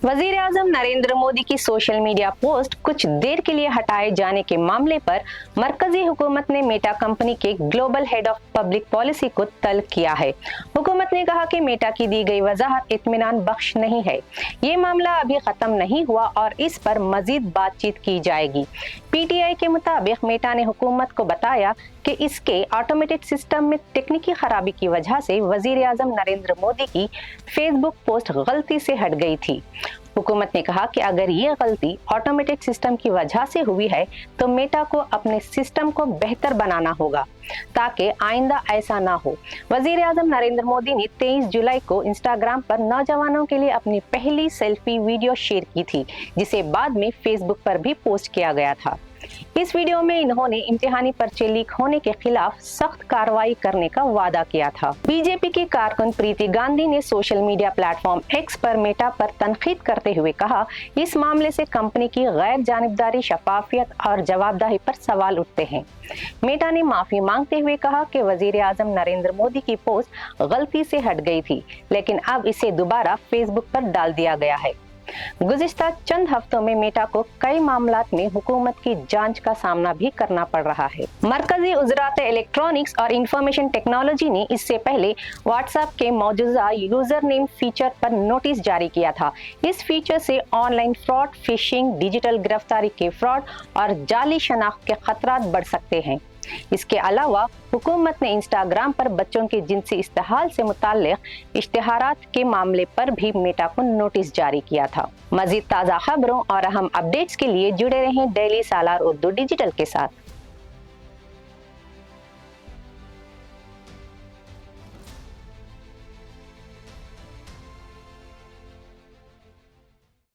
वजीर आजम नरेंद्र मोदी की social media post कुछ देर के लिए हटाए जाने के मामले पर मरकजी हुकूमत ने मेटा कंपनी के global head of public policy को तलब किया है। हुकूमत ने कहा कि मेटा की दी गई वजाहत इत्मीनान बख्श नहीं है। ये मामला अभी खत्म नहीं हुआ और इस पर मजीद बातचीत की जाएगी। पीटीआई के मुताबिक मेटा ने हुकूमत को बताया कि इसके ऑटोमेटेड सिस्टम में तकनीकी खराबी की वजह से वजीर आजम नरेंद्र मोदी की फेसबुक पोस्ट गलती से हट गई थी। हुकूमत ने कहा कि अगर ये गलती ऑटोमेटेड सिस्टम की वजह से हुई है तो मेटा को अपने सिस्टम को बेहतर बनाना होगा ताकि आइंदा ऐसा ना हो। वजीर आजम नरेंद्र मोदी ने 23 जुलाई को इंस्टाग्राम पर नौजवानों के लिए अपनी पहली सेल्फी वीडियो शेयर की थी, जिसे बाद में फेसबुक पर भी पोस्ट किया गया था। इस वीडियो में इन्होंने इम्तिहानी पर्चे लीक होने के खिलाफ सख्त कार्रवाई करने का वादा किया था। बीजेपी की कारकुन प्रीति गांधी ने सोशल मीडिया प्लेटफॉर्म एक्स पर मेटा पर तनकीद करते हुए कहा, इस मामले से कंपनी की गैर जानिबदारी, शफाफियत और जवाबदेही पर सवाल उठते हैं। मेटा ने माफी मांगते हुए कहा कि वजीर आजम नरेंद्र मोदी की पोस्ट गलती से हट गई थी, लेकिन अब इसे दोबारा फेसबुक पर डाल दिया गया है। गुज़िश्ता चंद हफ्तों में मेटा को कई मामलात में हुकूमत की जांच का सामना भी करना पड़ रहा है। मरकजी वज़ारत इलेक्ट्रॉनिक्स और इंफॉर्मेशन टेक्नोलॉजी ने इससे पहले व्हाट्सएप के मौजूदा यूजर नेम फीचर पर नोटिस जारी किया था। इस फीचर से ऑनलाइन फ्रॉड, फिशिंग, डिजिटल गिरफ्तारी के फ्रॉड और जाली शनाख्त के खतरात बढ़ सकते हैं। इसके अलावा हुकूमत ने इंस्टाग्राम पर बच्चों के जिनसी इस्तेहाल से मुताल्लिक इश्तिहारात के मामले पर भी मेटा को नोटिस जारी किया था। मजीद ताज़ा खबरों और अहम अपडेट्स के लिए जुड़े रहें डेली सालार उर्दू डिजिटल के साथ।